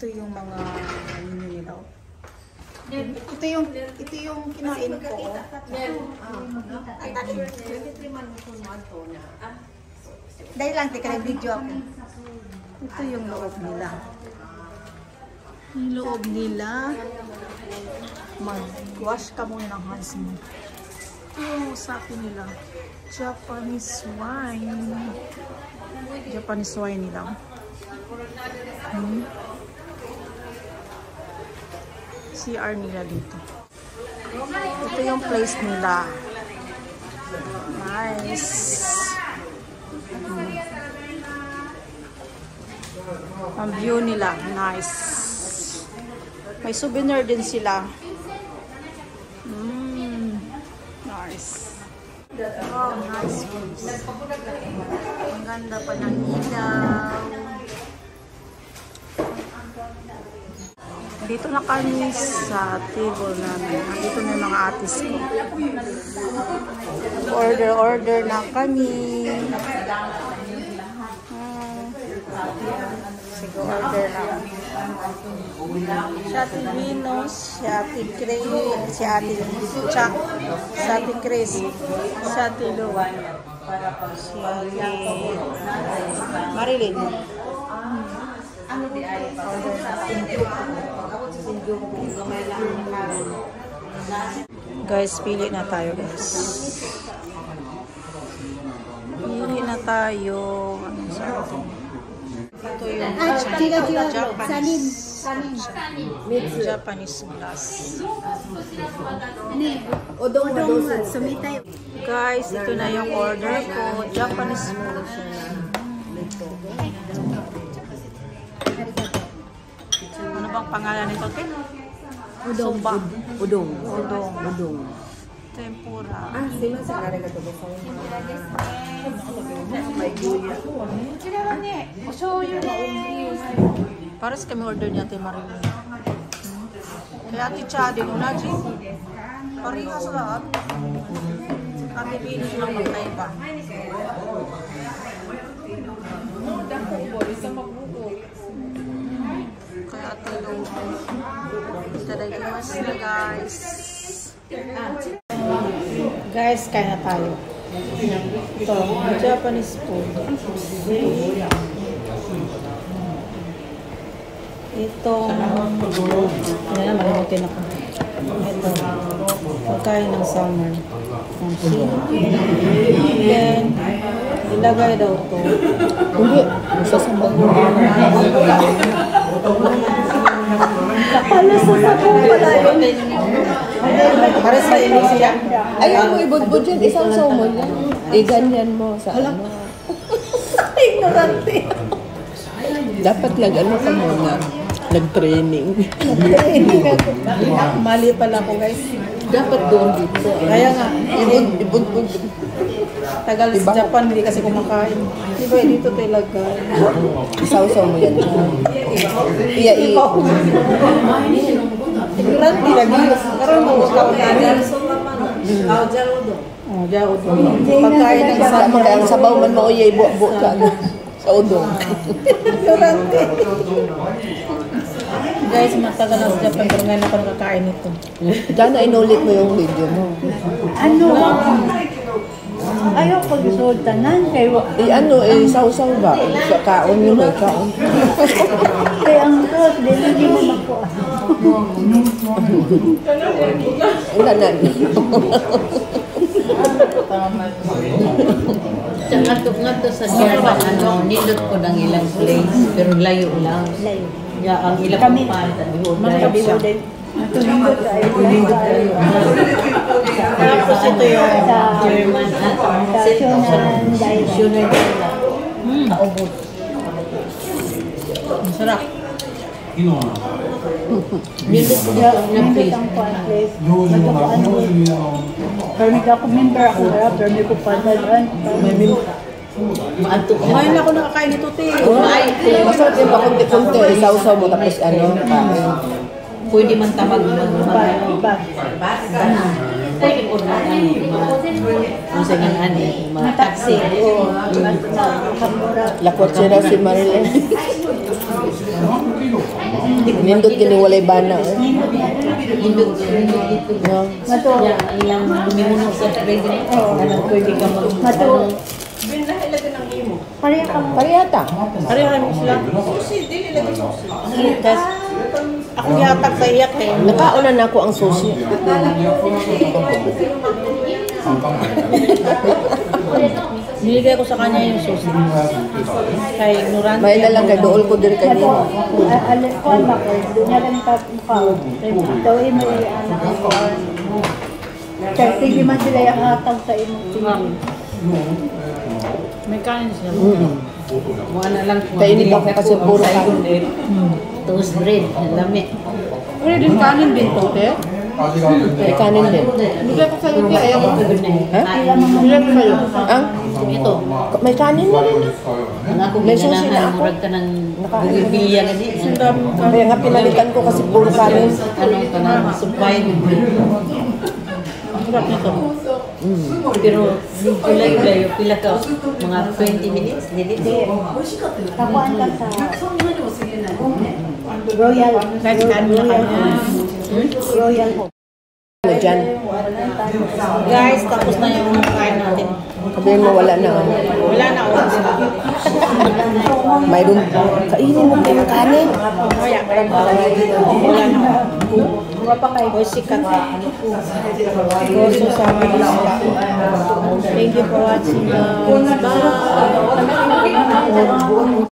Ito yung mga ano nila. Ito yung kinain ko. Dahil lang, tika na video ako. Ito yung loob nila. Yung loob nila. Mag-wash ka muna ng hands mo. Ito yung usapi nila. Japanese wine. Japanese wine nila. CR nila dito. Ito yung place nila. Nice. Ang view nila. Nice. May souvenir din sila. Nice. Oh, nice place. Ang ganda pa ng ilaw. Dito na kami sa table namin. Dito na yung mga atis ko. Order na kami. Sige, order na. Si Ate Venus, si Ate Cray, si Ate Chuck, si Ate Chris, si Ate Lou, si Ate Marilyn. Guys, pili na tayo, guys. Pili na tayo. Ano sa atin? Ito yung Japanese glass. Guys, ito na yung order ko. Japanese food. Ano bang pangalan nito? Udong. Udong. Tempura. Pares kami order niya Ate Marilyn. Kaya Ate Cha din una G. Parehas lahat. Ate Venus lang magkaiba. Kaya Ate Lou. Itadakimasu na guys. Guys, kain na tayo. Ito, Japanese food. Ito, yan na, malimutin ako. Ito, pagkain ng summer. Then, ilagay daw ito. Hindi, sasambang mo. Kapala sa sabong pala yun. Para sa inig siya. Ayaw mo ibudbud yun, isang mo yan. Ganyan mo sa ano. Ignorante. Dapat nag-ano ka muna. Nag-training. Mali pala ko guys. Dapat doon dito. Kaya nga, ibudbud. tagal sa Japan, hindi kasi kumakain. Diba dito talaga. Isaw-saw mo yan. Iya. Ignorante lagi. Karoon mo ka pagkain. Oh, jarudo. Pagkain ng Sama kaya ang sabaw man mo uyay buo-buo ka sa udong. Ignorante. Guys, matagal na sa Japan pero ngayon ako nakakain ito. Diyan na inulit mo yung video mo. Ano? Ayaw pag-sultanan kayo. Saw-saw ba? Kaon yun kaon. Kaya ang tos, hindi mo makuha. Unanan. Nga to sa German, nindot ko ng ilang place, pero layo lang. Layo. Ya, ang ilang pampalit at bihuday. Tapos ito yung German at Shunan Kaubot. masarap. Nindot ko ng place. Permit ako, member ako harap, permit ko pandalan. Maantok na. Ngayon ako nakakain nito, te. Masarap yung pakunti-kunti. Isaw-saw mo tapos kain. Pwede man tamag pwede po na kung sa ganaan mga taxi. Lakot siya na si Marilyn. Nindot kiniwalay bana. Nindot dito. No. Yeah, ilang lumimunok sa president. Anong pwede ka mag... Parehata. Parehan mo sila. Tapos, ako gihatag sa iyak eh. Nakauna na ako ang sushi. Niligay ko sa kanya yung susi. Kay ignorante. May na lang kay dool ko diri kanina. Kuan ba ko? Dunya lang ka mukha. Ito ay may kaya hindi man sila yung hatag sa imong tingin. May kanin siya. Mukha na lang. Kainit ako kasi puro kanin. Toast bread. Ang lami. Pwede din kanin din to, te. May kanin din. Bigay ko sa iyo, te. Ayaw ko. Ha? Bigay ko sa iyo. Ang? Ito. May kanin na rin. Ang ako May sushi na ginanahan. ako. Murag ka ng bugibilya ka di. Kaya nga pinalitan ko kasi puro kanin. Anong ka na supay. Ang sarap nito. Pero layo-layo. Pila ka? Mga 20 minutes. Dili. Kakuan ka sa Royal. Kahit kanin na kanya. Royal Hope. Ano dyan? Guys, tapos na yung kain natin. Sabihin mo wala na. Wala na ako. Mayroon. Kainin mo yung kanin. Kaya, wala na ako. Mga pa kayo. Hoy, sikat. Goso sa mga isla. Thank you for watching. Bye.